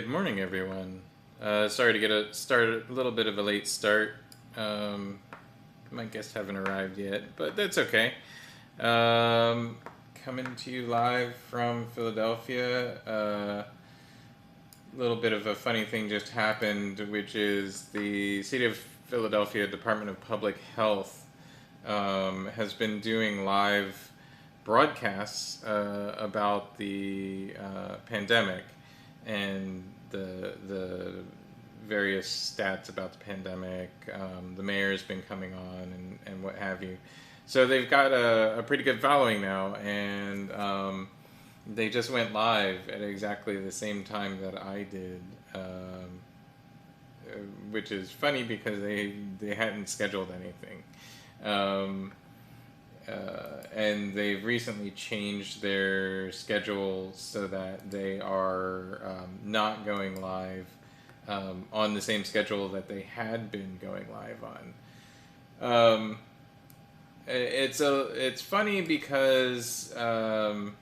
Good morning, everyone. Sorry to get a little bit of a late start. My guests haven't arrived yet, but that's okay. Um, Coming to you live from Philadelphia. A little bit of a funny thing just happened, which is the City of Philadelphia Department of Public Health has been doing live broadcasts about the pandemic and the various stats about the pandemic. The mayor's been coming on and what have you. So they've got a pretty good following now, and they just went live at exactly the same time that I did, which is funny because they hadn't scheduled anything. Um, and they've recently changed their schedule so that they are not going live on the same schedule that they had been going live on. It's funny because the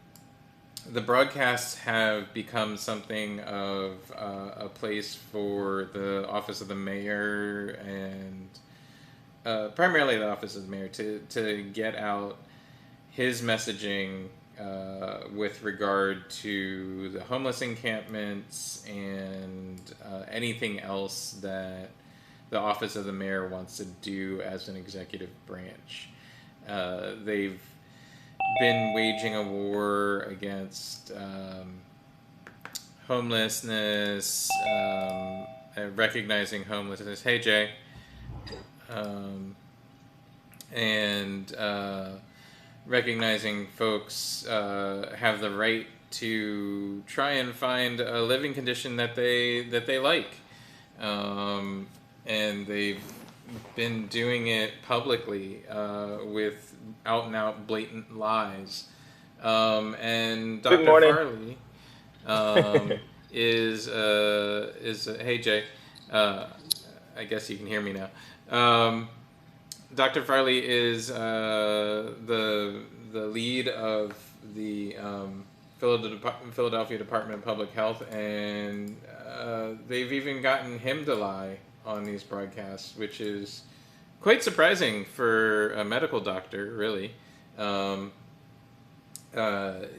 broadcasts have become something of a place for the office of the mayor and primarily the office of the mayor to get out his messaging with regard to the homeless encampments and anything else that the office of the mayor wants to do as an executive branch. They've been waging a war against homelessness, recognizing homelessness. Hey, Jay. And recognizing folks have the right to try and find a living condition that they like, and they've been doing it publicly with out and out blatant lies. And Good Dr. morning. Farley is hey Jay, I guess you can hear me now. Dr. Farley is the lead of the Philadelphia Department of Public Health, and they've even gotten him to lie on these broadcasts, which is quite surprising for a medical doctor, really.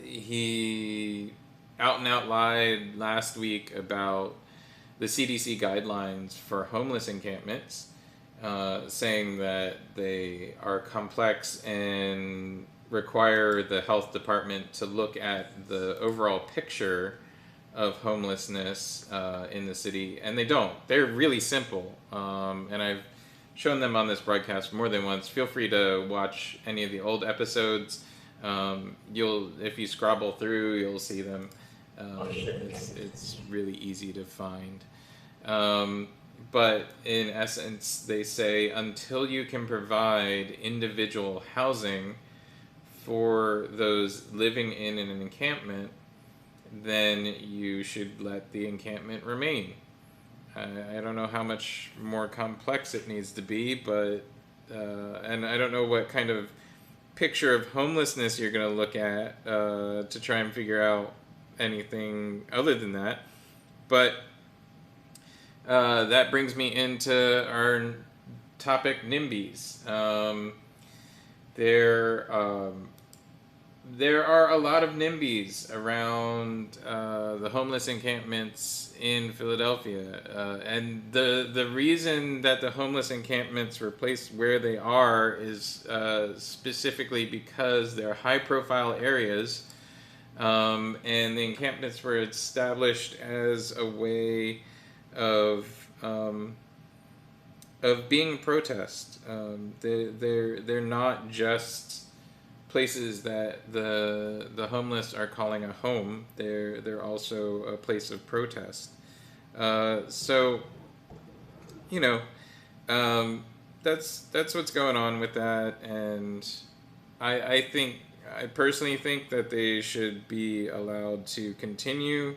He out and out lied last week about the CDC guidelines for homeless encampments, saying that they are complex and require the health department to look at the overall picture of homelessness in the city, and they don't. They're really simple, and I've shown them on this broadcast more than once. Feel free to watch any of the old episodes. If you scrabble through, you'll see them. It's really easy to find. But in essence, they say until you can provide individual housing for those living in an encampment, then you should let the encampment remain. I don't know how much more complex it needs to be, but and I don't know what kind of picture of homelessness you're going to look at to try and figure out anything other than that. But that brings me into our topic, NIMBYs. There are a lot of NIMBYs around the homeless encampments in Philadelphia, and the reason that the homeless encampments were placed where they are is specifically because they're high-profile areas, and the encampments were established as a way of being a protest. They're not just places that the homeless are calling a home. They're also a place of protest. So, you know, that's what's going on with that, and I personally think that they should be allowed to continue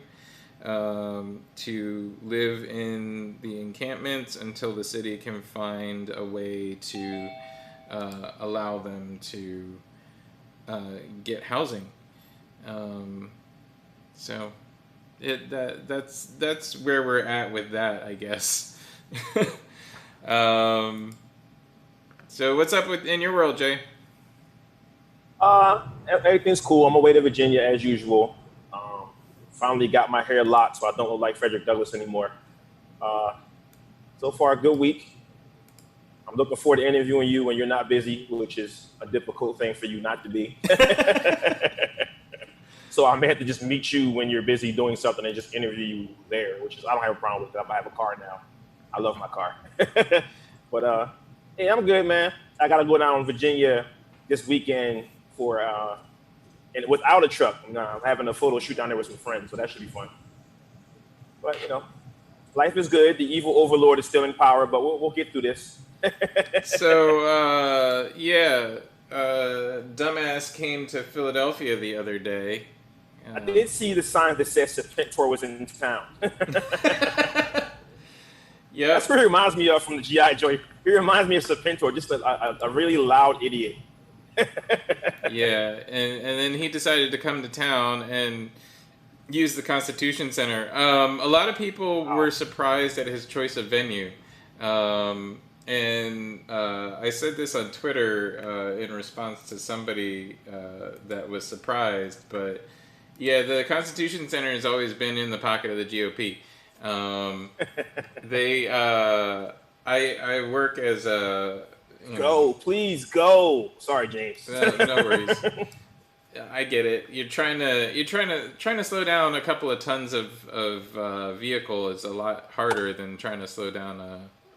to live in the encampments until the city can find a way to allow them to get housing. So That's where we're at with that, I guess. um, so what's up in your world, Jay? Everything's cool. I'm away to Virginia as usual. Finally got my hair locked, so I don't look like Frederick Douglass anymore. Uh, so far, a good week. I'm looking forward to interviewing you when you're not busy, which is a difficult thing for you not to be. So I may have to just meet you when you're busy doing something and just interview you there, which is I don't have a problem with that. I have a car now. I love my car. But hey, I'm good, man. I gotta go down to Virginia this weekend for and without a truck. I'm having a photo shoot down there with some friends, so that should be fun. But life is good. The evil overlord is still in power, but we'll get through this. So, yeah, dumbass came to Philadelphia the other day. I did see the sign that says Serpentor was in town. Yeah, that's what it reminds me of from the G.I. Joe. It reminds me of Serpentor, just a really loud idiot. Yeah, and then he decided to come to town and use the Constitution Center. A lot of people were surprised at his choice of venue. And I said this on Twitter in response to somebody that was surprised. But yeah, the Constitution Center has always been in the pocket of the GOP. I work as a... Please go. Sorry, James. No worries. I get it. You're trying to slow down a couple of tons of vehicle is a lot harder than trying to slow down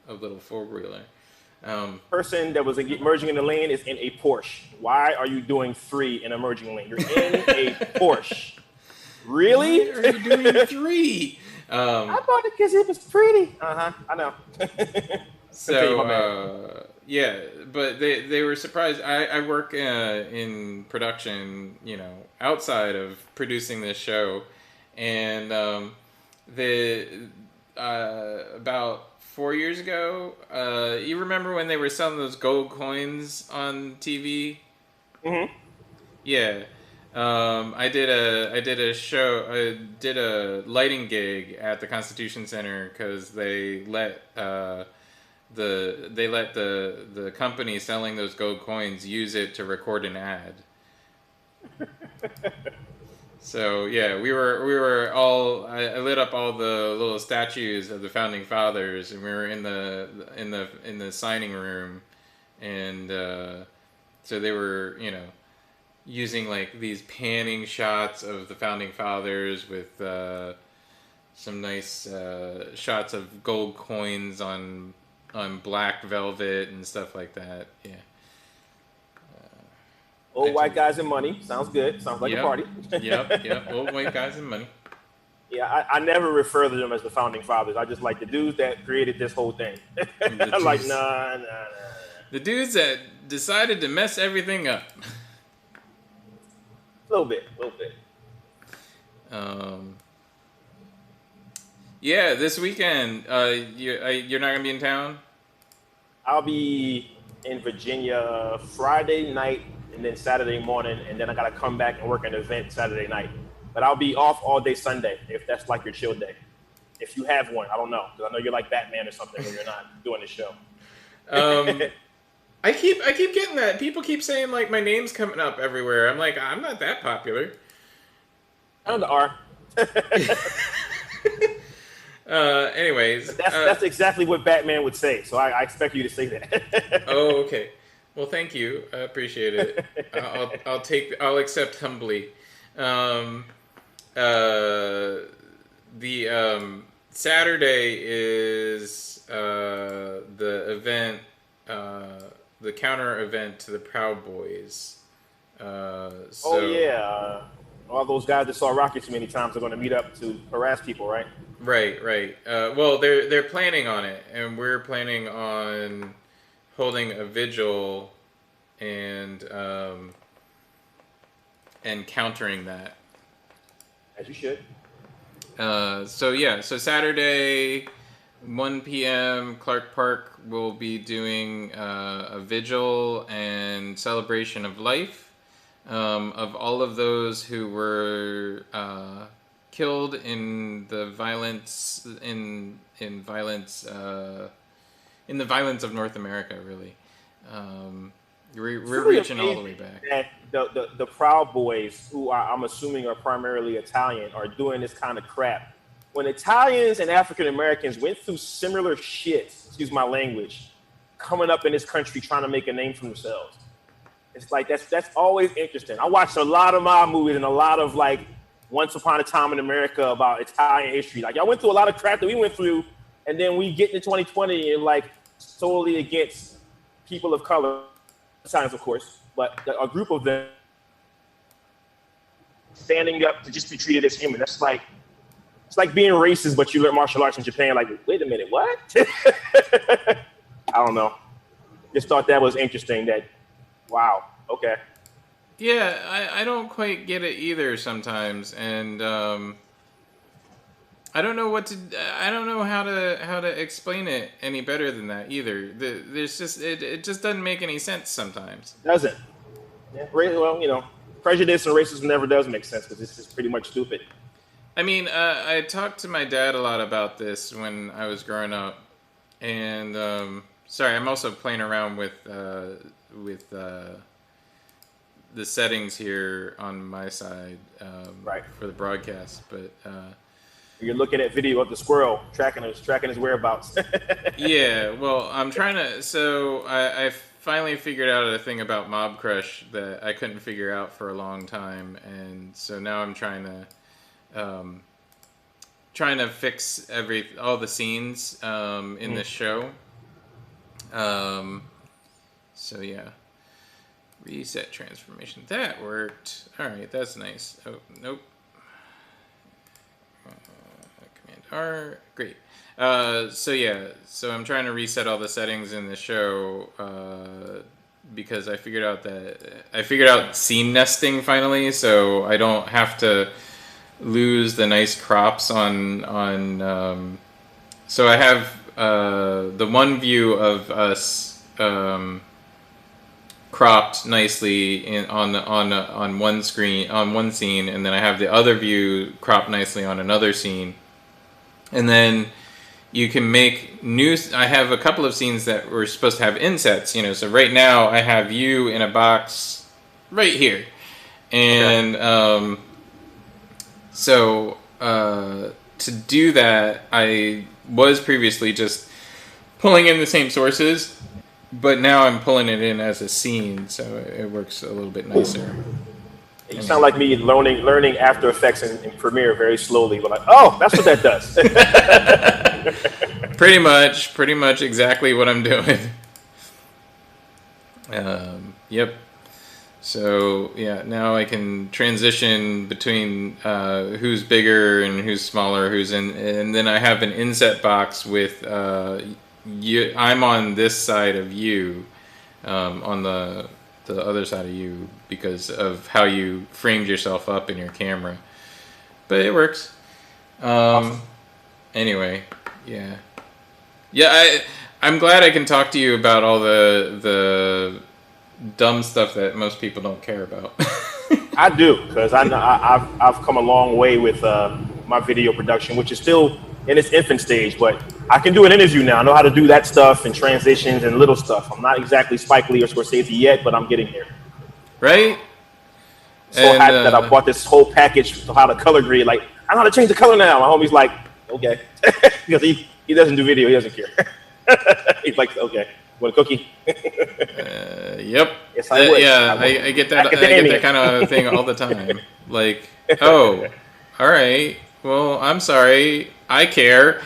a little four-wheeler. Person that was merging in the lane is in a Porsche. Why are you doing 3 in a merging lane? You're in a Porsche. Really? Why are you doing 3? I bought it because it was pretty. I know. So yeah, but they were surprised. I work in production, outside of producing this show, and about 4 years ago, you remember when they were selling those gold coins on TV? Mm-hmm. Yeah. I did a show. I did a lighting gig at the Constitution Center because they let the company selling those gold coins use it to record an ad. So yeah, we were all. I lit up all the little statues of the founding fathers, and we were in the signing room, and so they were using like these panning shots of the founding fathers with some nice shots of gold coins on black velvet and stuff like that. Yeah. Old white guys and money. Sounds good. Sounds like a party. Yep. Old white guys and money. Yeah, I never refer to them as the founding fathers. I just like the dudes that created this whole thing. I'm like, nah. The dudes that decided to mess everything up. A little bit. Yeah, this weekend, you're not gonna be in town? I'll be in Virginia Friday night and then Saturday morning, and then I gotta come back and work an event Saturday night. But I'll be off all day Sunday if that's like your chill day. If you have one, I don't know, because I know you're like Batman or something when you're not doing the show. I keep getting that. People keep saying like my name's coming up everywhere. I'm like, I'm not that popular. I know the R. Anyways, that's exactly what Batman would say. So I expect you to say that. Oh, okay. Well, thank you. I appreciate it. I'll accept humbly. The Saturday is the event, the counter event to the Proud Boys. Oh yeah, all those guys that saw Rocky too many times are going to meet up to harass people, right? Right. Well, they're planning on it, and we're planning on holding a vigil and countering that. As you should. So Saturday, 1 p.m., Clark Park will be doing a vigil and celebration of life of all of those who were killed in the violence in violence in the violence of North America. Really, we're reaching all the way back. That the Proud Boys, who I'm assuming are primarily Italian, are doing this kind of crap. When Italians and African Americans went through similar shit, excuse my language, coming up in this country trying to make a name for themselves. It's like that's always interesting. I watched a lot of mob movies and a lot of like Once Upon a Time in America about Italian history. Like y'all went through a lot of crap that we went through, and then we get into 2020 and like solely against people of color, Italians of course, but a group of them standing up to just be treated as human. That's like it's like being racist, but you learn martial arts in Japan. Like, wait a minute, what? I don't know. Just thought that was interesting. That wow, okay. Yeah, I don't quite get it either sometimes, and I don't know I don't know how to explain it any better than that either. There's just it just doesn't make any sense sometimes. Doesn't. Yeah. Well, you know, prejudice and racism never does make sense because it's just pretty much stupid. I mean, I talked to my dad a lot about this when I was growing up, and sorry, I'm also playing around with the settings here on my side right for the broadcast, but you're looking at video of the squirrel tracking his whereabouts. Yeah, well, I'm trying to. So I finally figured out a thing about Mob Crush that I couldn't figure out for a long time, and so now I'm trying to fix all the scenes in this show. So yeah. Reset transformation. That worked. All right, that's nice. Oh, nope. Command R. Great. So yeah, so I'm trying to reset all the settings in the show because I figured out scene nesting finally, so I don't have to lose the nice crops on. So I have the one view of us. Cropped nicely on one screen on one scene, and then I have the other view cropped nicely on another scene, and then you can make new. I have a couple of scenes that were supposed to have insets, you know. So right now I have you in a box right here, and so to do that, I was previously just pulling in the same sources. But now I'm pulling it in as a scene, so it works a little bit nicer. You sound like me learning After Effects in Premiere very slowly, but like, oh, that's what that does. Pretty much exactly what I'm doing. Yep. So yeah, now I can transition between who's bigger and who's smaller, and then I have an inset box with. I'm on this side of you, on the other side of you because of how you framed yourself up in your camera. But it works. Awesome. Anyway, yeah. I'm glad I can talk to you about all the dumb stuff that most people don't care about. I do, because I've come a long way with my video production, which is still in its infant stage, but I can do an interview now. I know how to do that stuff and transitions and little stuff. I'm not exactly Spike Lee or Scorsese yet, but I'm getting there. Right? So hyped that I bought this whole package for how to color grade. Like, I know how to change the color now. My homie's like, okay. Because he doesn't do video. He doesn't care. He's like, okay. Want a cookie? Yep. Yes, I would. Yeah, I get that. I get that kind of thing all the time. Like, oh, all right. Well, I'm sorry. I care.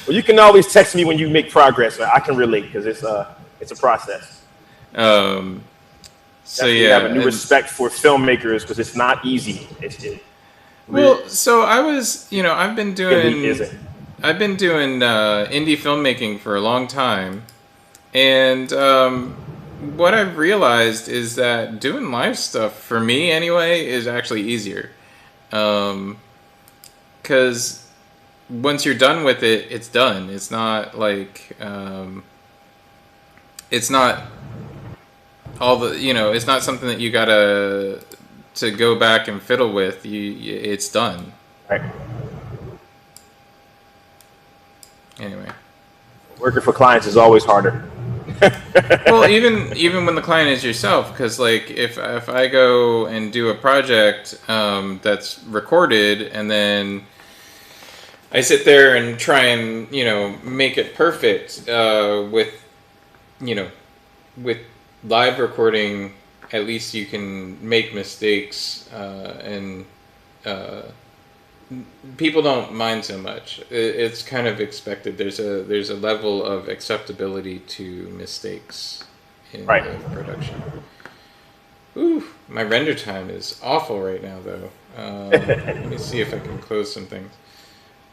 Well, you can always text me when you make progress. I can relate because it's a process. So yeah, have a new respect for filmmakers because it's not easy. Well, so I was, I've been doing indie filmmaking for a long time, and what I've realized is that doing live stuff for me anyway is actually easier, because once you're done with it, it's done. It's not like it's not all the it's not something that you gotta to go back and fiddle with. It's done. Right. Anyway, working for clients is always harder. Well, even when the client is yourself, because like if I go and do a project that's recorded, and then I sit there and try and make it perfect with with live recording, at least you can make mistakes and people don't mind so much. It's kind of expected. There's a level of acceptability to mistakes in live production. Ooh, my render time is awful right now, though. Let me see if I can close some things.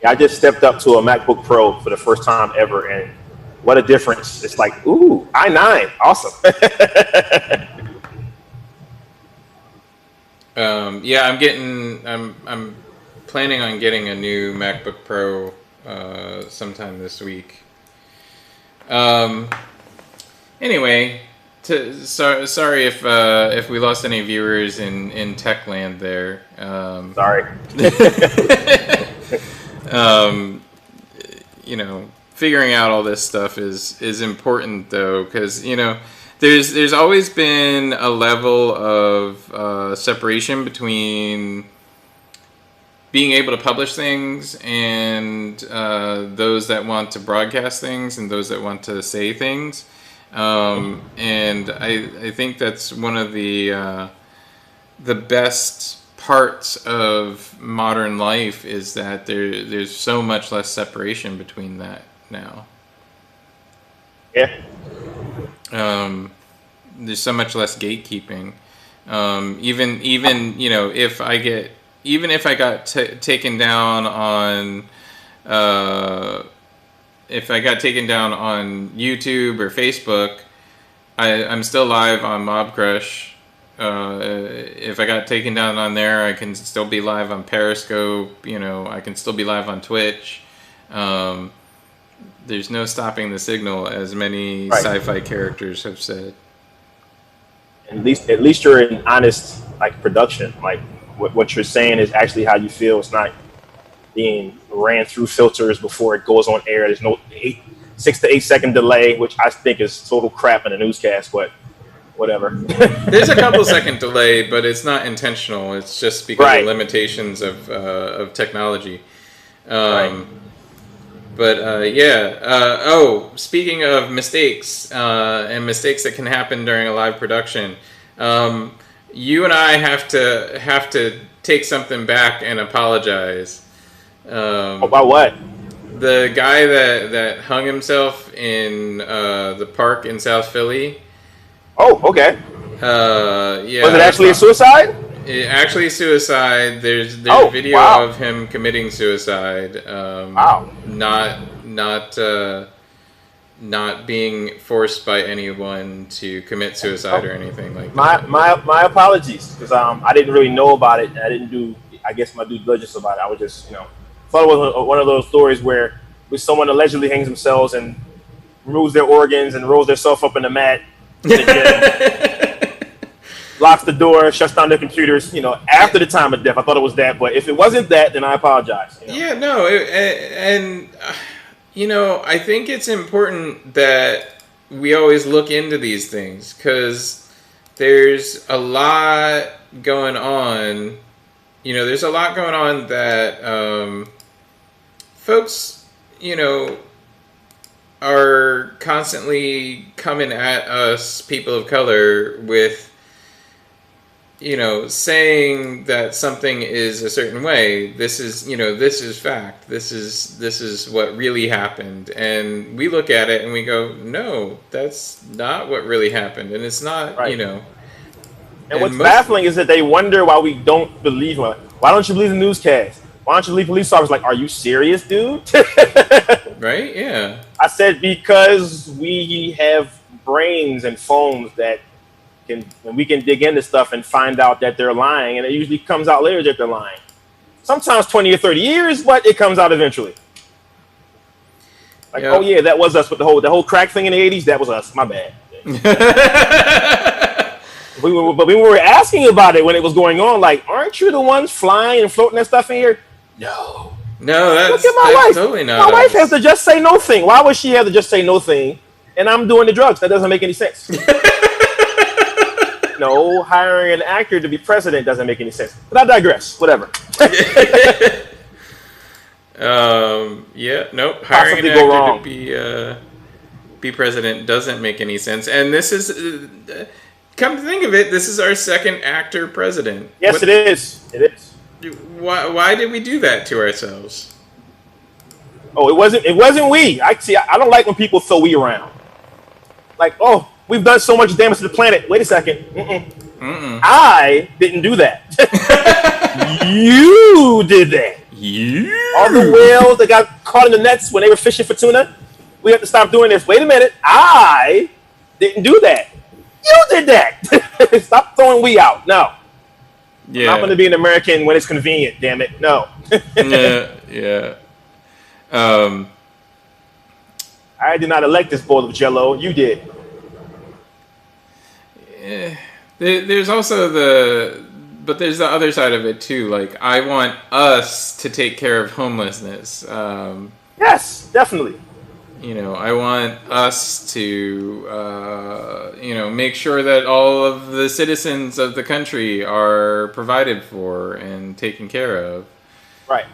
Yeah, I just stepped up to a MacBook Pro for the first time ever, and what a difference. It's like, ooh, i9, awesome. Yeah, I'm planning on getting a new MacBook Pro sometime this week. Anyway, sorry if we lost any viewers in Techland there. Sorry. Figuring out all this stuff is important, though, because there's always been a level of separation between being able to publish things and those that want to broadcast things and those that want to say things. And I think that's one of the best parts of modern life is that there's so much less separation between that now. Yeah. There's so much less gatekeeping. Even if I got taken down on YouTube or Facebook, I'm still live on Mob Crush. If I got taken down on there, I can still be live on Periscope. I can still be live on Twitch. There's no stopping the signal, as many sci-fi characters have said. At least you're in honest production. Like what you're saying is actually how you feel. It's not being ran through filters before it goes on air. There's no 6 to 8 second delay, which I think is total crap in a newscast, but whatever. There's a couple second delay, but it's not intentional. It's just because of limitations of technology. Speaking of mistakes and mistakes that can happen during a live production, you and I have to take something back and apologize. About what? The guy that hung himself in the park in South Philly. Oh, okay. Yeah. Was it actually a suicide? Actually, suicide. There's video of him committing suicide. Wow. Not being forced by anyone to commit suicide or anything like that. My apologies, because I didn't really know about it, and I didn't do, I guess, my due diligence about it. I was just, thought it was one of those stories where someone allegedly hangs themselves and removes their organs and rolls themselves up in the mat, locks the door, shuts down their computers, after the time of death. I thought it was that, but if it wasn't that, then I apologize. Yeah, no, I think it's important that we always look into these things, because there's a lot going on. There's a lot going on that folks, are constantly coming at us, people of color, with saying that something is a certain way. This is fact. This is what really happened. And we look at it and we go, no, that's not what really happened. And it's not, And what's baffling is that they wonder why we don't believe. Why don't you believe the newscast? Why don't you believe police officers? Like, are you serious, dude? Right? Yeah. I said, because we have brains and phones that we can dig into stuff and find out that they're lying, and it usually comes out later that they're lying. Sometimes 20 or 30 years, but it comes out eventually. Like, oh yeah, that was us with the whole crack thing in the 80s. That was us. My bad. But we were asking about it when it was going on. Like, aren't you the ones flying and floating that stuff in here? No. No, Look at my wife. totally not. My wife has the just say no thing. Why would she have the just say no thing? And I'm doing the drugs. That doesn't make any sense. No, hiring an actor to be president doesn't make any sense. But I digress. Whatever. Yeah, nope. Hiring an actor to be president doesn't make any sense. And this is, come to think of it, this is our second actor president. Yes, it is. It is. Why did we do that to ourselves? Oh, it wasn't we. I don't like when people throw we around. Like, oh, we've done so much damage to the planet. Wait a second. I didn't do that. You did that. All the whales that got caught in the nets when they were fishing for tuna. We have to stop doing this. Wait a minute. I didn't do that. You did that. Stop throwing we out. No. Yeah. I'm not going to be an American when it's convenient. Damn it. No. Yeah. I did not elect this bowl of Jello. You did. Yeah. There's also but there's the other side of it too. Like, I want us to take care of homelessness. Yes, definitely. I want us to, make sure that all of the citizens of the country are provided for and taken care of. Right.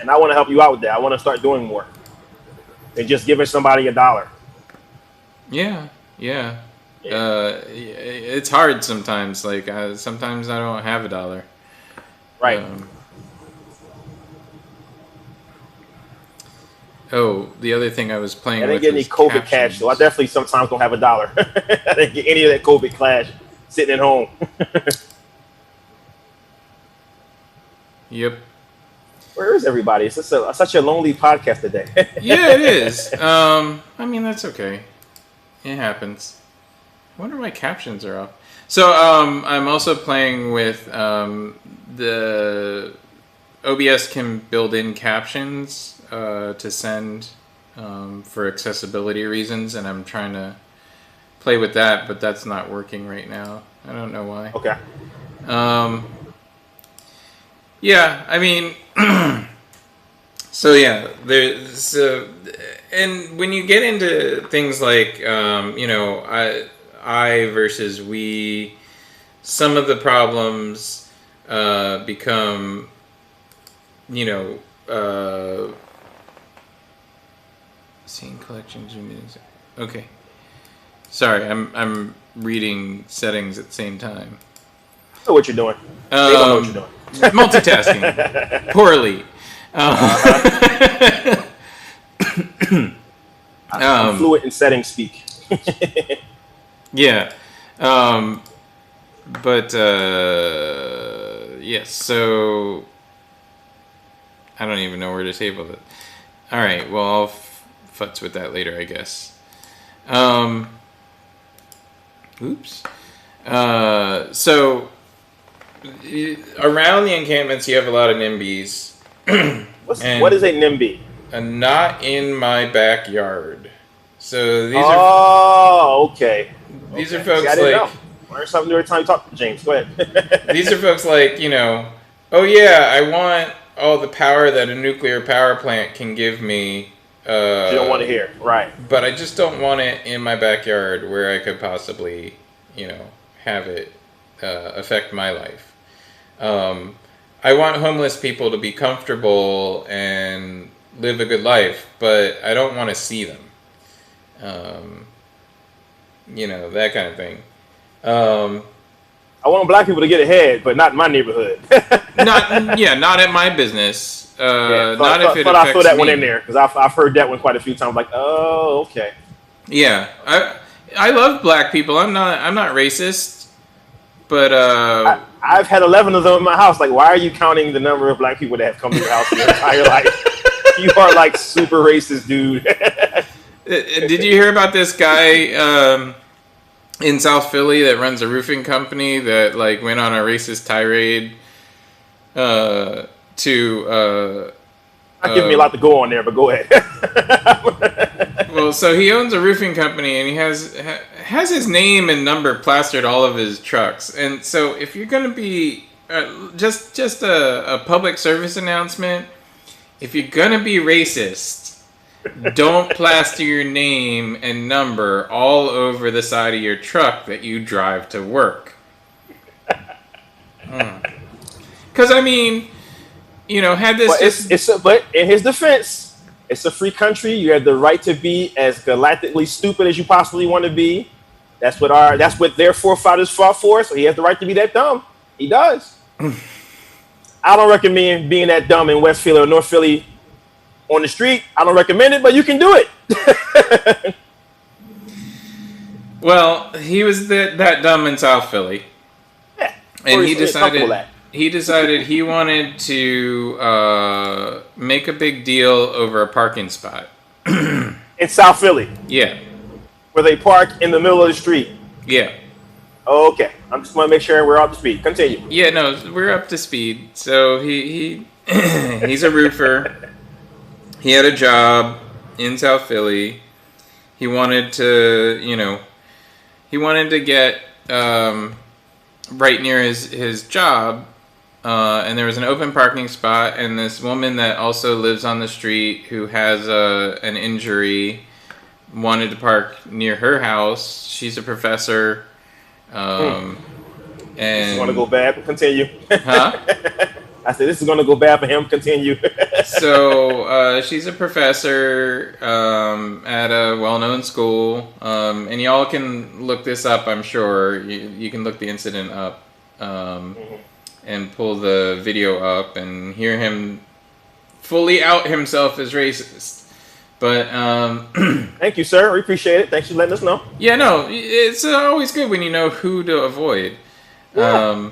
And I want to help you out with that. I want to start doing more than just giving somebody $1. Yeah. It's hard sometimes. Like, sometimes I don't have $1. Right. The other thing I was playing with. I didn't get any COVID cash, so I definitely sometimes don't have $1. I didn't get any of that COVID cash sitting at home. Yep. Where is everybody? It's such a lonely podcast today. Yeah, it is. I mean, that's okay. It happens. I wonder why captions are off. So I'm also playing with the OBS can build in captions to send for accessibility reasons, and I'm trying to play with that, but that's not working right now. I don't know why. Okay. Yeah, I mean, so yeah, there's and when you get into things like I versus we, some of the problems become scene collections or music. Okay, sorry, I'm reading settings at the same time. I know what you're doing. They don't know what you're doing. Multitasking poorly. I'm fluent in setting speak. Yeah. But yes, so I don't even know where to table it. All right, well, I'll futz with that later, I guess. Oops. So around the encampments, you have a lot of NIMBYs. What is a NIMBY? Not in my backyard. So these okay. These are folks like. Learn something every time you talk to James. Go ahead. These are folks like, oh yeah, I want all the power that a nuclear power plant can give me. You don't want to hear, right? But I just don't want it in my backyard where I could possibly, have it affect my life. I want homeless people to be comfortable and live a good life, but I don't want to see them. That kind of thing. I want black people to get ahead, but not in my neighborhood. not at my business. Not if it affects I throw that me. one in there because I've heard that one quite a few times. Like, oh, okay. Yeah, I love black people. I'm not racist, but I've had 11 of them in my house. Like, why are you counting the number of black people that have come to your house your entire life? You are like super racist, dude. Did you hear about this guy in South Philly that runs a roofing company that like went on a racist tirade to Not giving me a lot to go on there, but go ahead. Well, so he owns a roofing company, and he has his name and number plastered all of his trucks. And so, if you're going to be just a public service announcement, if you're going to be racist, don't plaster your name and number all over the side of your truck that you drive to work. Because I mean, you know, had this but in his defense, it's a free country. You have the right to be as galactically stupid as you possibly want to be. That's what their forefathers fought for. So he has the right to be that dumb. He does. I don't recommend being that dumb in West Philly or North Philly on the street. I don't recommend it, but you can do it. Well, he was that dumb in South Philly. Yeah. And he decided he wanted to make a big deal over a parking spot. In South Philly? Yeah. Where they park in the middle of the street? Yeah. Okay. I just want to make sure we're up to speed. Continue. Yeah, no, we're up to speed. So he he's a roofer. He had a job in South Philly. He wanted to, get right near his job. And there was an open parking spot, and this woman that also lives on the street who has an injury wanted to park near her house. She's a professor. And it's going to go bad. Continue. Huh? I said, this is going to go bad for him. Continue. So she's a professor at a well-known school. And y'all can look this up, I'm sure. You can look the incident up. And pull the video up and hear him fully out himself as racist. But thank you, sir. We appreciate it. Thanks for letting us know. Yeah, no, it's always good when you know who to avoid. Yeah.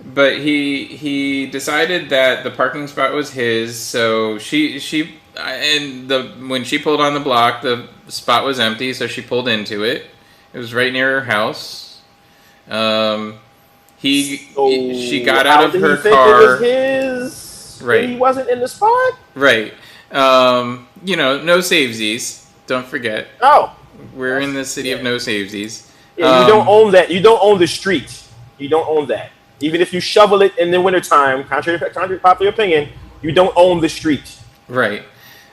But he decided that the parking spot was his, so when she pulled on the block, the spot was empty, so she pulled into it. It was right near her house. She got out of her car. It was his. Right. He wasn't in the spot. Right. No savesies. Don't forget. Oh. We're in the city of no savesies. Yeah, you don't own that. You don't own the street. You don't own that. Even if you shovel it in the wintertime, contrary to popular opinion, you don't own the street. Right.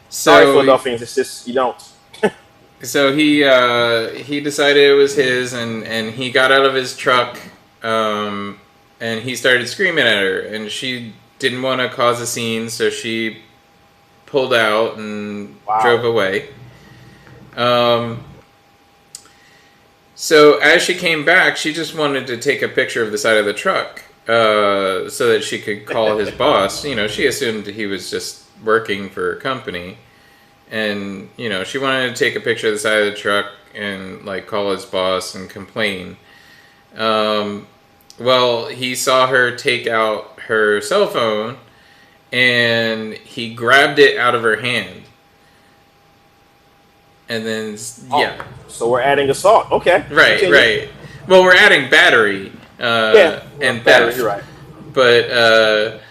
Sorry, Philadelphians. It's just you don't. So he decided it was his, and he got out of his truck. And he started screaming at her, and she didn't want to cause a scene, so she pulled out and drove away. So as she came back, she just wanted to take a picture of the side of the truck so that she could call his boss. She assumed he was just working for a company, and she wanted to take a picture of the side of the truck and call his boss and complain. Well, he saw her take out her cell phone, and he grabbed it out of her hand. And then, yeah. So we're adding assault. Okay. Right. Well, we're adding battery and theft. You're right. But,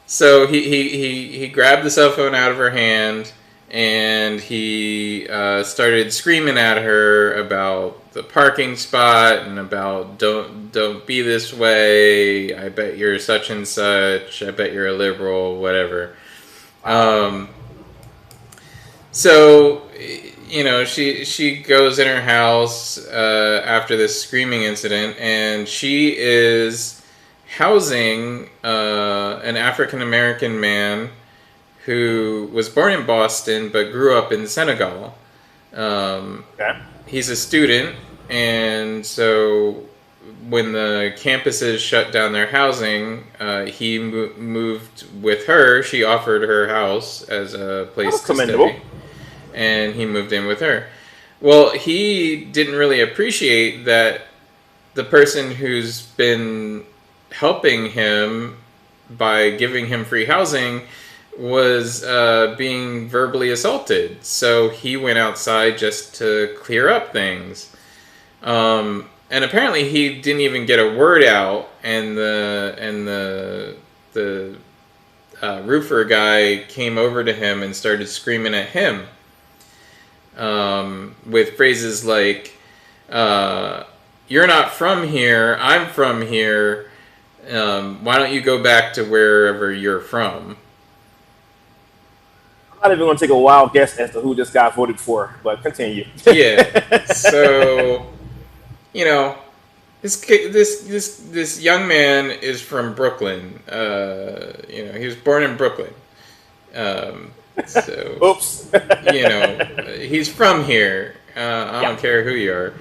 so he grabbed the cell phone out of her hand, and he started screaming at her about the parking spot and about don't be this way. I bet you're such and such. I bet you're a liberal, whatever. So she goes in her house after this screaming incident, and she is housing an African American man who was born in Boston but grew up in Senegal. Okay. He's a student, and so when the campuses shut down their housing, he moved with her. She offered her house as a place to stay, and he moved in with her. Well, he didn't really appreciate that the person who's been helping him by giving him free housing was being verbally assaulted. So he went outside just to clear up things. And apparently he didn't even get a word out, and the roofer guy came over to him and started screaming at him with phrases like, "You're not from here. I'm from here. Why don't you go back to wherever you're from?" I'm not even going to take a wild guess as to who this guy voted for, but continue. Yeah. So, you know, this young man is from Brooklyn. You know, he was born in Brooklyn. So, Oops. you know, he's from here. I don't care who you are.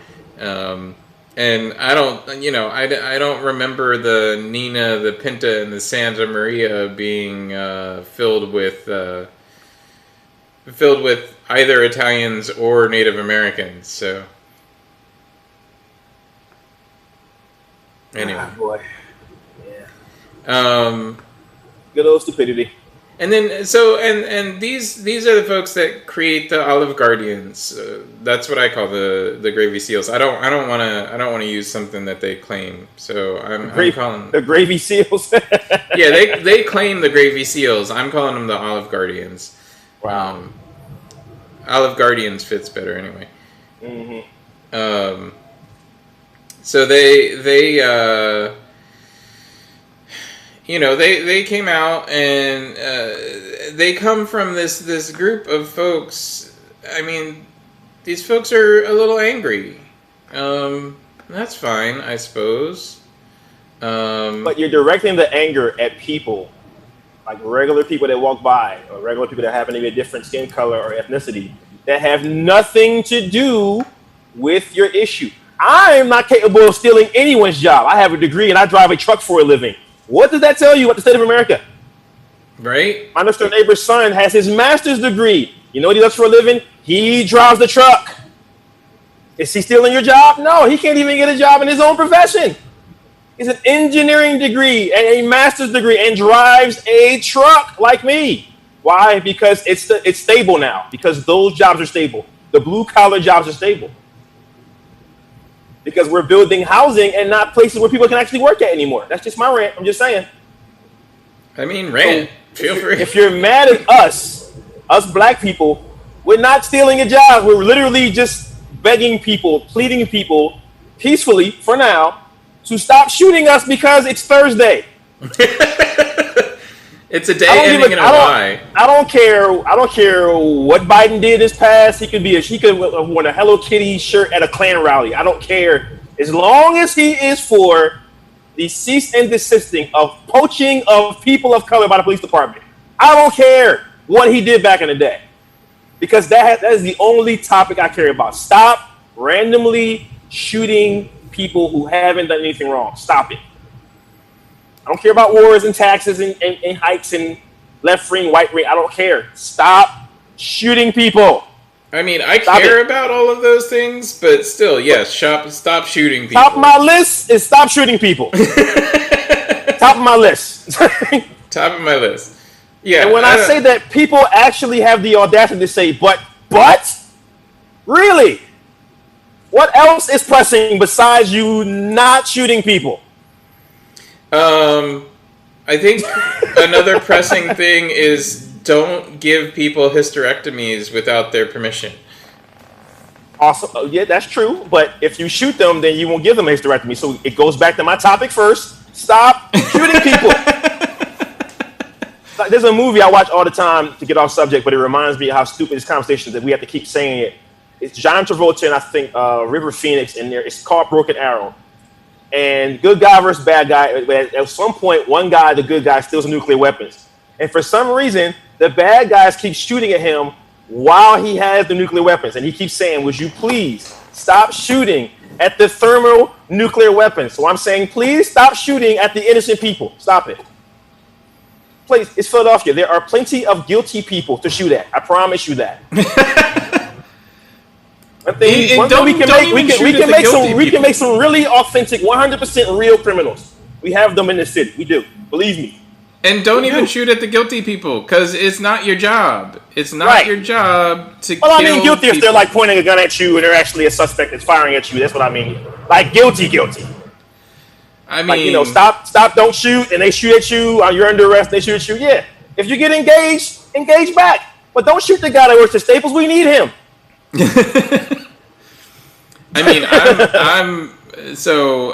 And I don't, you know, I don't remember the Nina, the Pinta, and the Santa Maria being filled with either Italians or Native Americans. So anyway, boy, yeah. Good old stupidity. And then and these are the folks that create the Olive Guardians. That's what I call the Gravy Seals. I don't want to use something that they claim. So I'm calling the Gravy Seals. Yeah, they claim the Gravy Seals. I'm calling them the Olive Guardians. Wow. Olive Guardians fits better anyway. Mm-hmm. So they you know, they came out and they come from this group of folks. I mean, these folks are a little angry. That's fine, I suppose. But you're directing the anger at people, like regular people that walk by, or regular people that happen to be a different skin color or ethnicity, that have nothing to do with your issue. I am not capable of stealing anyone's job. I have a degree and I drive a truck for a living. What does that tell you about the state of America? Right? My next door neighbor's son has his master's degree. You know what he does for a living? He drives the truck. Is he stealing your job? No, he can't even get a job in his own profession. He's an engineering degree and a master's degree and drives a truck like me. Why? Because it's stable now. Because those jobs are stable. The blue collar jobs are stable. Because we're building housing and not places where people can actually work at anymore. That's just my rant. I'm just saying. I mean, rant. So feel free. If you're mad at us black people, we're not stealing a job. We're literally just begging people, pleading people peacefully for now to stop shooting us because it's Thursday. It's a day ending in a Y. I don't care what Biden did this past. He could have worn a Hello Kitty shirt at a Klan rally. I don't care. As long as he is for the cease and desisting of poaching of people of color by the police department. I don't care what he did back in the day. Because that is the only topic I care about. Stop randomly shooting people who haven't done anything wrong. Stop it. I don't care about wars and taxes and hikes and left ring, right ring. I don't care. Stop shooting people. I mean, I care about all of those things, but still, yes, stop shooting people. Top of my list is stop shooting people. Top of my list. Top of my list. Yeah. And when I say that, people actually have the audacity to say, but? Really? What else is pressing besides you not shooting people? I think another pressing thing is don't give people hysterectomies without their permission. Awesome. Yeah, that's true. But if you shoot them, then you won't give them a hysterectomy. So it goes back to my topic first. Stop shooting people. There's a movie I watch all the time to get off subject, but it reminds me of how stupid this conversation is that we have to keep saying it. It's John Travolta and I think River Phoenix in there. It's called Broken Arrow. And good guy versus bad guy. At some point, one guy, the good guy, steals nuclear weapons. And for some reason, the bad guys keep shooting at him while he has the nuclear weapons. And he keeps saying, would you please stop shooting at the thermonuclear weapons? So I'm saying, please stop shooting at the innocent people. Stop it. Please, it's Philadelphia. There are plenty of guilty people to shoot at. I promise you that. We can make some really authentic, 100% real criminals. We have them in the city. We do. Believe me. And don't even shoot at the guilty people, because it's not your job. It's not your job to kill I mean guilty people. If they're like pointing a gun at you and they're actually a suspect that's firing at you. That's what I mean. Like guilty. I mean, like, stop, don't shoot, and they shoot at you. You're under arrest. They shoot at you. Yeah, If you get engaged, engage back. But don't shoot the guy that works at Staples. We need him. I mean, so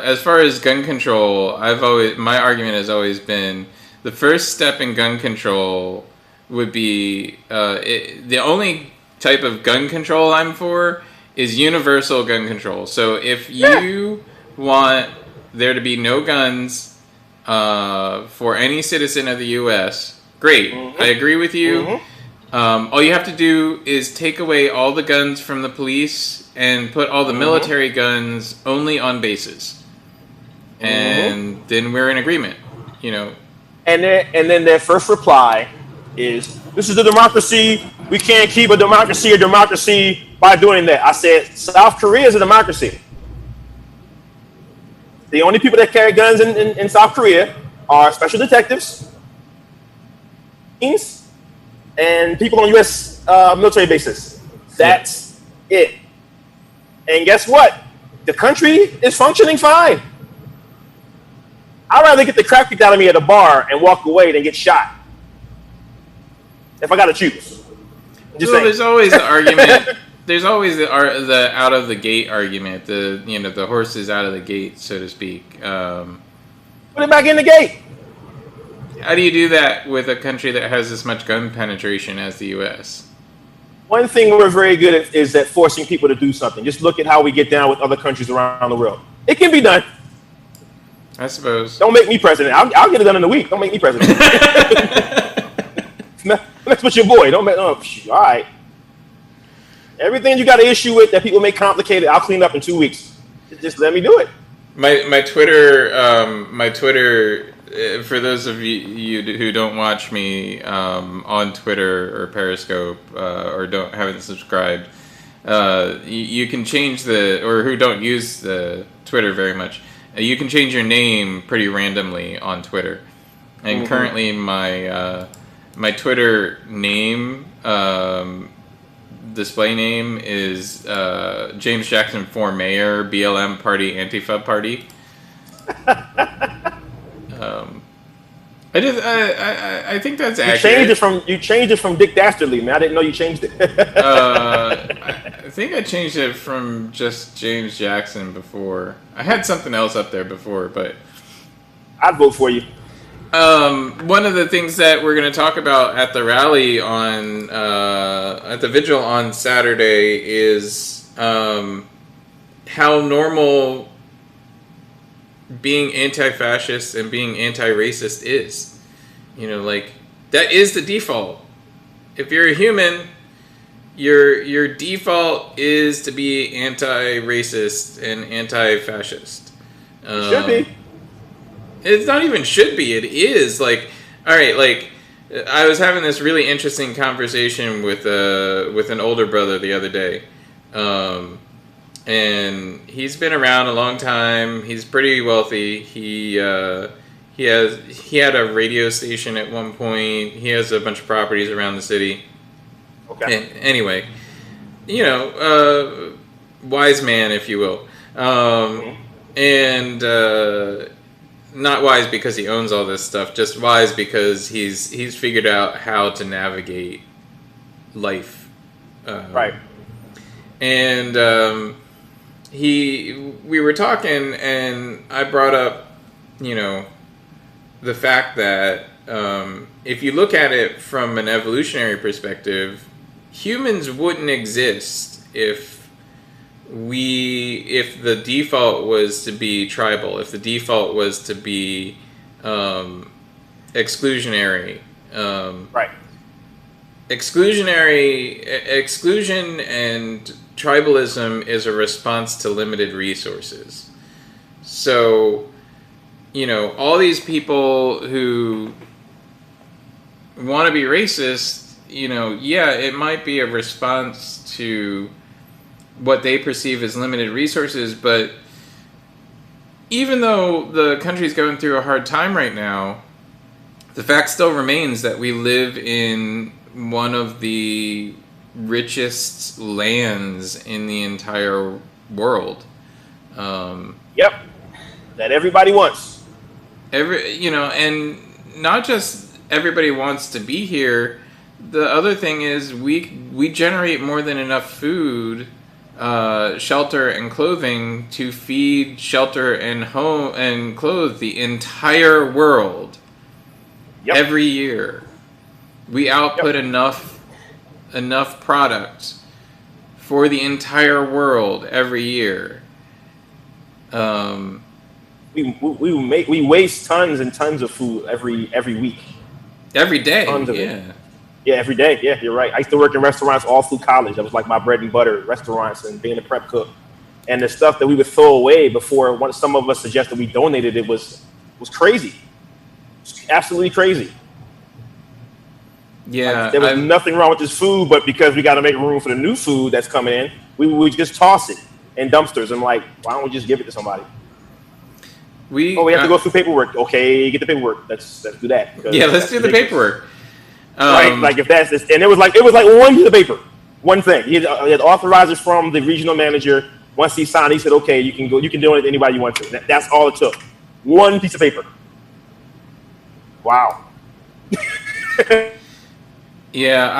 as far as gun control, my argument has always been the first step in gun control would be the only type of gun control I'm for is universal gun control. So if you want there to be no guns for any citizen of the U.S., great. Mm-hmm. I agree with you. Mm-hmm. All you have to do is take away all the guns from the police and put all the military guns only on bases. And then we're in agreement, you know. And then their first reply is, this is the democracy. We can't keep a democracy by doing that. I said, South Korea is a democracy. The only people that carry guns in South Korea are special detectives, and people on U.S. Military bases. That's it. And guess what? The country is functioning fine. I'd rather get the crap kicked out of me at a bar and walk away than get shot. If I got to choose. There's always the argument. There's always the out of the gate argument. The horse is out of the gate, so to speak. Put it back in the gate. How do you do that with a country that has as much gun penetration as the U.S.? One thing we're very good at is at forcing people to do something. Just look at how we get down with other countries around the world. It can be done. I suppose. Don't make me president. I'll get it done in a week. Don't make me president. Mess with your boy. Don't make. Oh, all right. Everything you got an issue with that people make complicated, I'll clean up in 2 weeks. Just let me do it. My Twitter, for those of you who don't watch me on Twitter or Periscope or haven't subscribed, you can change or who don't use the Twitter very much. You can change your name pretty randomly on Twitter, and currently my Twitter name. Display name is James Jackson for Mayor, BLM Party, Antifa Party. I think that's accurate. You changed it from Dick Dastardly, man. I didn't know you changed it. I think I changed it from just James Jackson before. I had something else up there before, but I'd vote for you. One of the things that we're going to talk about at the rally at the vigil on Saturday is how normal being anti-fascist and being anti-racist is. You know, like, that is the default. If you're a human, your default is to be anti-racist and anti-fascist. Should be. It's not even should be. It is. Like, all right. Like, I was having this really interesting conversation with an older brother the other day, and he's been around a long time. He's pretty wealthy. He had a radio station at one point. He has a bunch of properties around the city. Okay. And anyway, you know, wise man, if you will, and. Not wise because he owns all this stuff, just wise because he's figured out how to navigate life. Right. And we were talking, and I brought up, you know, the fact that if you look at it from an evolutionary perspective, humans wouldn't exist if the default was to be tribal, if the default was to be exclusionary. Right. Exclusion and tribalism is a response to limited resources. So, you know, all these people who want to be racist, you know, yeah, it might be a response to what they perceive as limited resources, but even though the country's going through a hard time right now, the fact still remains that we live in one of the richest lands in the entire world. Yep, that everybody wants. And not just everybody wants to be here. The other thing is we generate more than enough food, shelter, and clothing to feed, shelter, and home and clothe the entire world. Yep. Every year, we output enough product for the entire world every year. We waste tons and tons of food every week. Every day, Yeah, every day. Yeah, you're right. I used to work in restaurants all through college. That was like my bread and butter, restaurants and being a prep cook. And the stuff that we would throw away before some of us suggested we donated it was crazy. Absolutely crazy. Yeah, like, there was nothing wrong with this food, but because we got to make room for the new food that's coming in, we would just toss it in dumpsters. I'm like, why don't we just give it to somebody? We have to go through paperwork. Okay, get the paperwork. Let's do that. Yeah, let's do the paperwork. Right, like if that's this, and it was like one piece of paper, one thing. He had authorizers from the regional manager. Once he signed, he said, "Okay, you can go. You can donate to anybody you want to." That's all it took. One piece of paper. Wow. Yeah,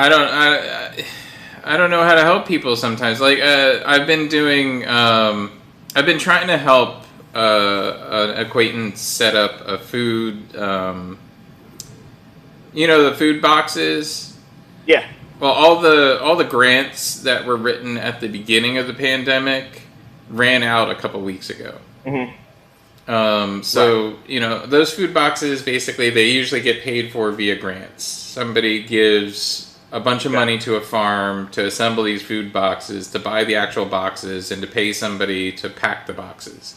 I don't know how to help people sometimes. Like I've been trying to help an acquaintance set up a food. The food boxes. Yeah. Well, all the grants that were written at the beginning of the pandemic ran out a couple weeks ago. Mm-hmm. Right. Those food boxes, basically, they usually get paid for via grants. Somebody gives a bunch of money to a farm to assemble these food boxes, to buy the actual boxes, and to pay somebody to pack the boxes.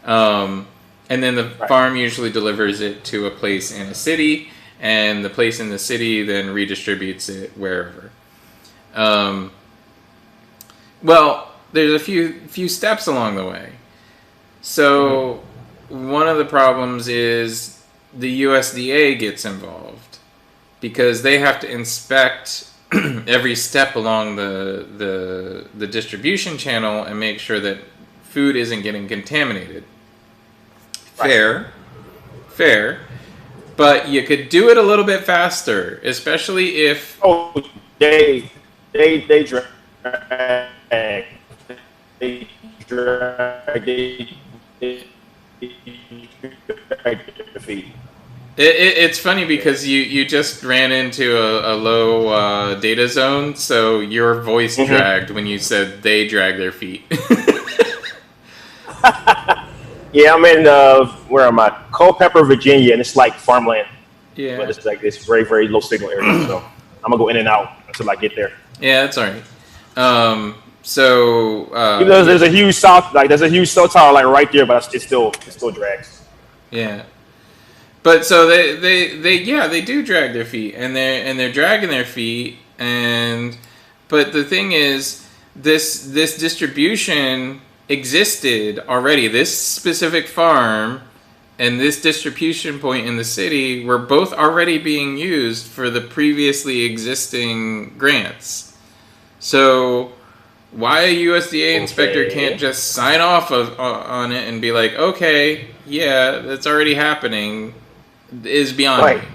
And then the farm usually delivers it to a place in a city, and the place in the city then redistributes it wherever. Well, there's a few steps along the way. So one of the problems is the USDA gets involved because they have to inspect every step along the distribution channel and make sure that food isn't getting contaminated. Fair. But you could do it a little bit faster, especially if... Oh, they drag the feed. It's funny because you just ran into a low data zone, so your voice dragged when you said they drag their feet. Yeah, I'm in where am I? Culpeper, Virginia, and it's like farmland. Yeah, but it's like this very, very low signal area, so I'm gonna go in and out until I get there. Yeah, that's all right. There's a huge cell tower like right there, but it still drags. Yeah, but so they do drag their feet, and they're dragging their feet, but the thing is, this distribution existed already. This specific farm and this distribution point in the city were both already being used for the previously existing grants. So why a USDA inspector can't just sign off on it and be like, okay, yeah, that's already happening, is beyond me.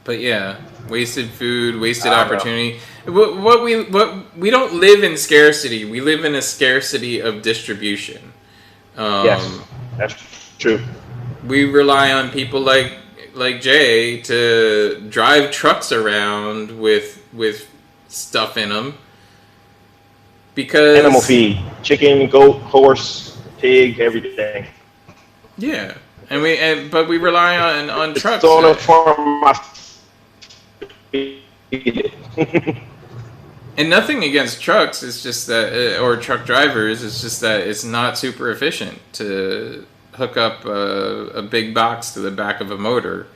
But yeah, wasted food, wasted opportunity. What we don't live in scarcity. We live in a scarcity of distribution. Yes, that's true. We rely on people like Jay to drive trucks around with stuff in them because animal feed, chicken, goat, horse, pig, everything. Yeah, but we rely on trucks. So on a farm, and nothing against trucks. It's just that, or truck drivers. It's just that it's not super efficient to hook up a big box to the back of a motor.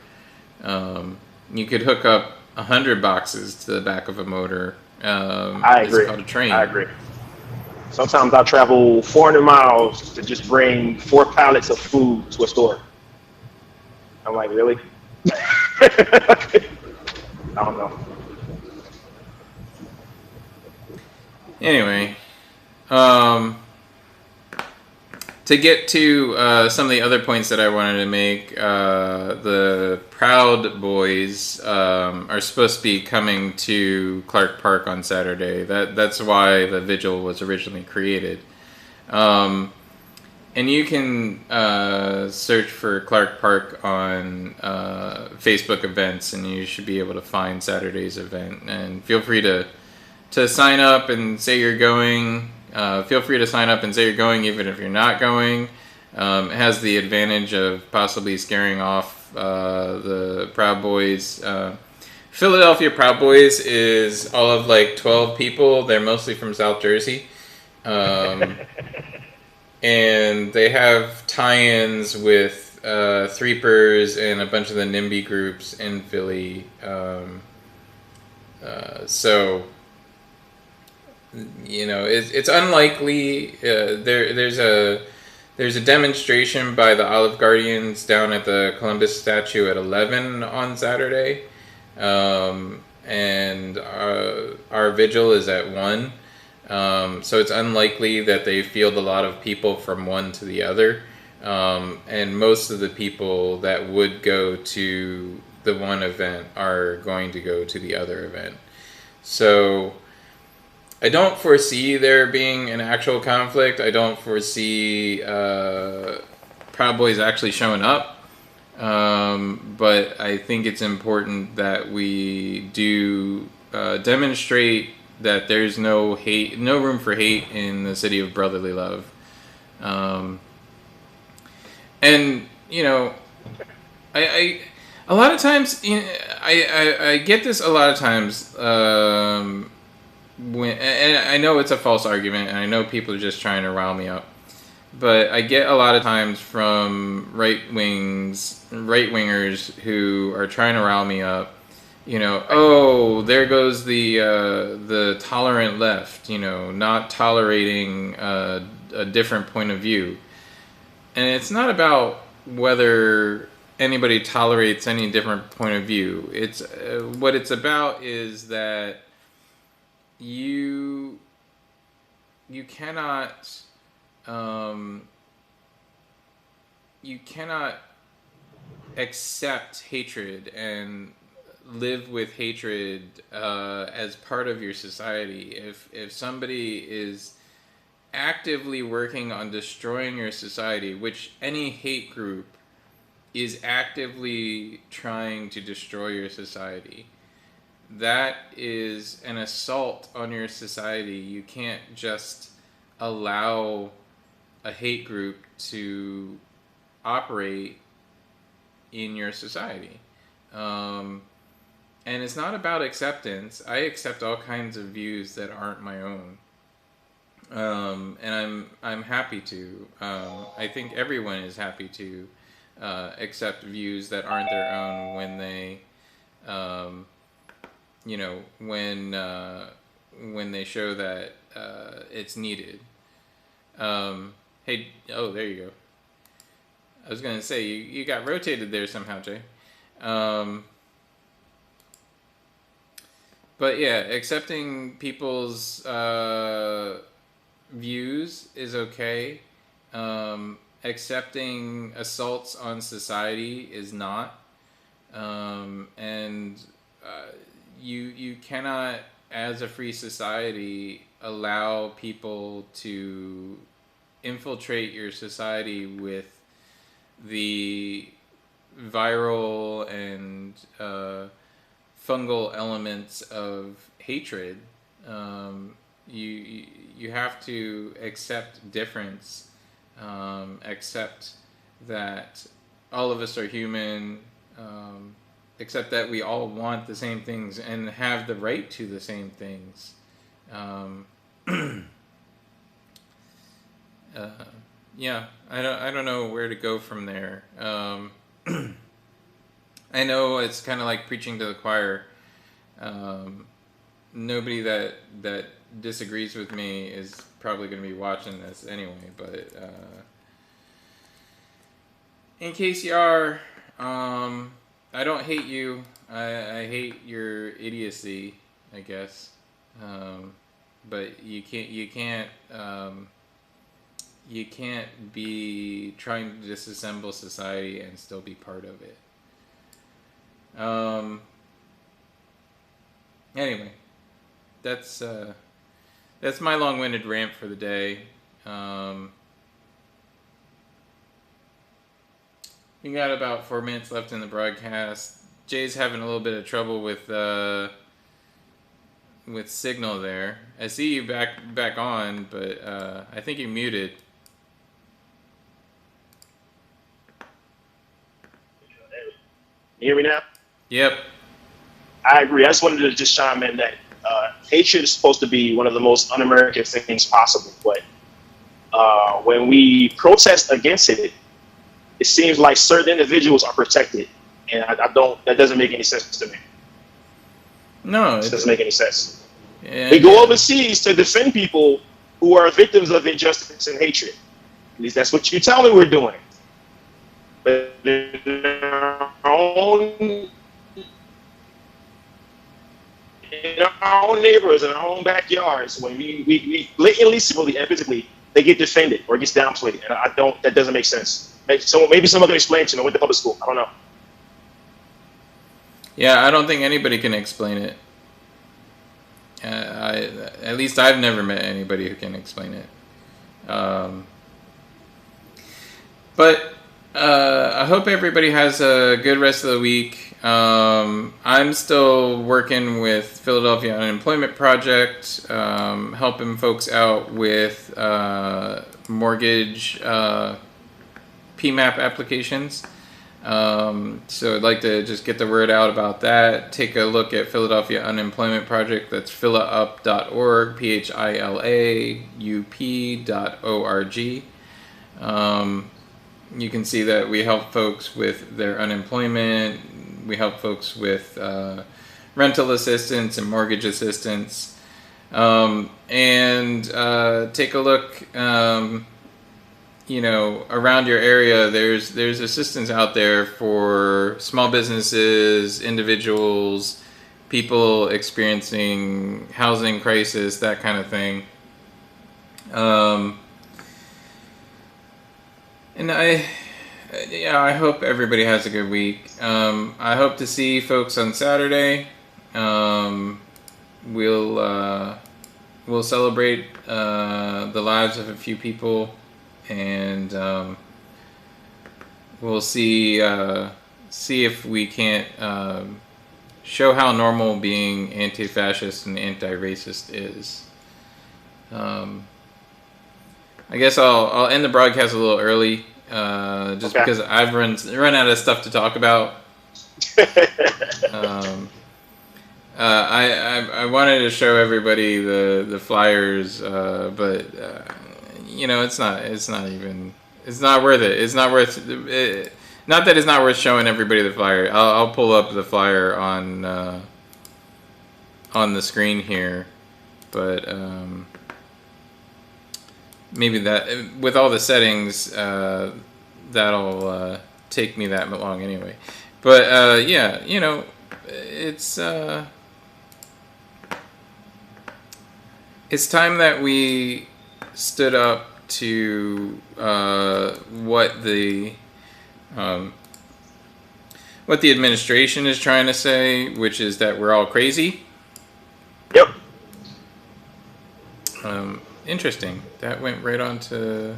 You could hook up 100 boxes to the back of a motor. I agree. It's called a train. I agree. Sometimes I travel 400 miles to just bring 4 pallets of food to a store. I'm like, really? I don't know. Anyway, to get to some of the other points that I wanted to make, the Proud Boys are supposed to be coming to Clark Park on Saturday. That's why the vigil was originally created. And you can search for Clark Park on Facebook events, and you should be able to find Saturday's event. And feel free to sign up and say you're going. Feel free to sign up and say you're going, even if you're not going. It has the advantage of possibly scaring off the Proud Boys. Philadelphia Proud Boys is all of like 12 people. They're mostly from South Jersey. And they have tie-ins with ThreePers and a bunch of the NIMBY groups in Philly. So, you know, it's unlikely. There's a demonstration by the Olive Guardians down at the Columbus statue at 11 on Saturday. And our vigil is at 1. So it's unlikely that they field a lot of people from one to the other. And most of the people that would go to the one event are going to go to the other event. So I don't foresee there being an actual conflict. I don't foresee Proud Boys actually showing up. But I think it's important that we do demonstrate that there's no hate, no room for hate in the city of brotherly love. And, you know, I a lot of times, you know, I get this a lot of times, when, and I know it's a false argument, and I know people are just trying to rile me up, but I get a lot of times from right-wingers who are trying to rile me up, you know, oh, there goes the tolerant left, you know, not tolerating a different point of view. And it's not about whether anybody tolerates any different point of view. It's what it's about is that you cannot accept hatred and live with hatred as part of your society. If somebody is actively working on destroying your society, which any hate group is actively trying to destroy your society, that is an assault on your society. You can't just allow a hate group to operate in your society. And it's not about acceptance. I accept all kinds of views that aren't my own. And I'm happy to. I think everyone is happy to accept views that aren't their own when they, you know, when they show that it's needed. Hey, oh, there you go. I was gonna say you got rotated there somehow, Jay. But yeah, accepting people's views is okay. Accepting assaults on society is not. And you cannot, as a free society, allow people to infiltrate your society with the viral and fungal elements of hatred. You have to accept difference, accept that all of us are human, accept that we all want the same things and have the right to the same things. Yeah, I don't know where to go from there. I know it's kind of like preaching to the choir. Nobody that disagrees with me is probably going to be watching this anyway, but in case you are, I don't hate you. I hate your idiocy, I guess. But you can't you can't be trying to disassemble society and still be part of it. Anyway, that's my long-winded rant for the day. We got about 4 minutes left in the broadcast. Jay's having a little bit of trouble with signal there. I see you back on, but I think you muted. You hear me now? Yep. I agree. I just wanted to just chime in that hatred is supposed to be one of the most un-American things possible, but when we protest against it, it seems like certain individuals are protected, and I don't. That doesn't make any sense to me. No, it doesn't make any sense. Yeah, we go overseas to defend people who are victims of injustice and hatred. At least that's what you tell me we're doing. But in our own neighborhoods, in our own backyards, when we blatantly, symbolically, and physically, they get defended or it gets downplayed, and that doesn't make sense. Maybe someone can explain to me. I went to public school. I don't know. Yeah, I don't think anybody can explain it. At least I've never met anybody who can explain it. But I hope everybody has a good rest of the week. I'm still working with Philadelphia Unemployment Project, helping folks out with mortgage PMAP applications. So I'd like to just get the word out about that. Take a look at Philadelphia Unemployment Project. That's philaup.org, philaup.org. You can see that we help folks with their unemployment. We help folks with rental assistance and mortgage assistance. And take a look, around your area. There's assistance out there for small businesses, individuals, people experiencing housing crisis, that kind of thing. And I hope everybody has a good week. I hope to see folks on Saturday. We'll celebrate the lives of a few people, and we'll see if we can't show how normal being anti-fascist and anti-racist is. I guess I'll end the broadcast a little early, just because I've run out of stuff to talk about. I wanted to show everybody the flyers, but it's not worth it. It's not worth it. Not that it's not worth showing everybody the flyer. I'll pull up the flyer on the screen here, but maybe that with all the settings, that'll take me that long anyway. But it's time that we stood up to what the administration is trying to say, which is that we're all crazy. Yep. Interesting. That went right on to...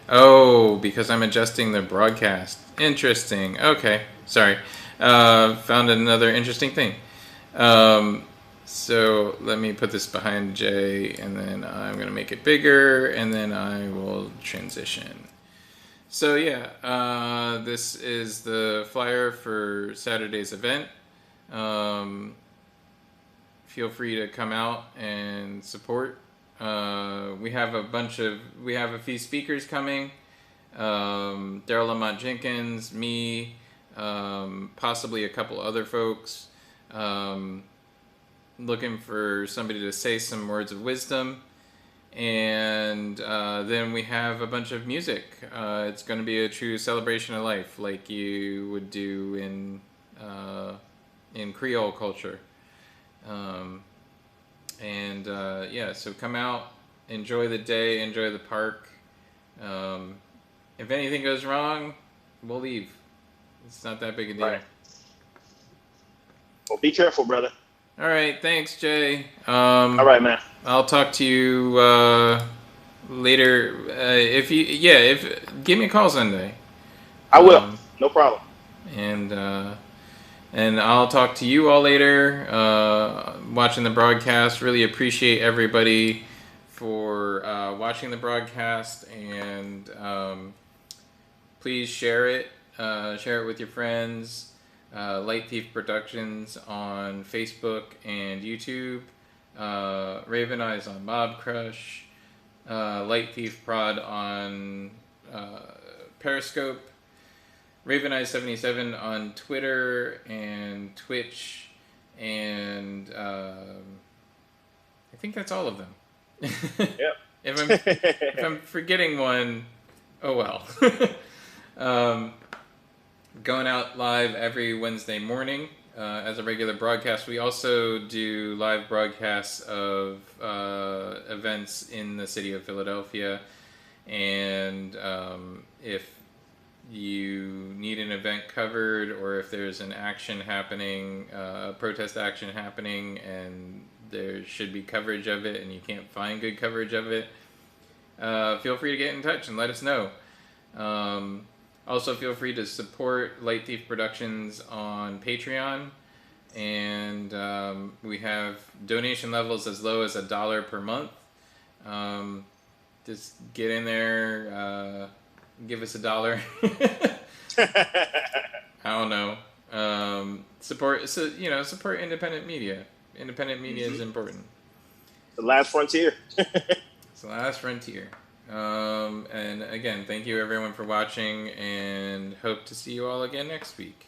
Oh, because I'm adjusting the broadcast. Interesting. Okay. Sorry. Found another interesting thing. So let me put this behind Jay, and then I'm going to make it bigger, and then I will transition. So yeah, this is the flyer for Saturday's event. Feel free to come out and support. We have a few speakers coming. Daryl Lamont Jenkins, me, possibly a couple other folks. Looking for somebody to say some words of wisdom. And then we have a bunch of music. It's going to be a true celebration of life, like you would do in Creole culture. So come out, enjoy the day, enjoy the park. If anything goes wrong, we'll leave. It's not that big a deal. Right. Well, be careful, brother. All right, thanks, Jay. All right, man. I'll talk to you later. If give me a call Sunday. I will. No problem. And I'll talk to you all later. Watching the broadcast, really appreciate everybody for watching the broadcast, and please share it. Share it with your friends. Light Thief Productions on Facebook and YouTube. Raven Eyes on Mob Crush. Light Thief Prod on Periscope. Raven Eyes 77 on Twitter and Twitch, and I think that's all of them. Yep. If I'm forgetting one, oh well. Going out live every Wednesday morning as a regular broadcast. We also do live broadcasts of events in the city of Philadelphia, and if you need an event covered, or if there's an action happening, a protest action happening, and there should be coverage of it and you can't find good coverage of it, feel free to get in touch and let us know. Also, feel free to support Light Thief Productions on Patreon, and we have donation levels as low as $1 per month. Just get in there, give us $1. I don't know. Support independent media. Independent media is important. The last frontier. It's the last frontier. And again, thank you everyone for watching, and hope to see you all again next week.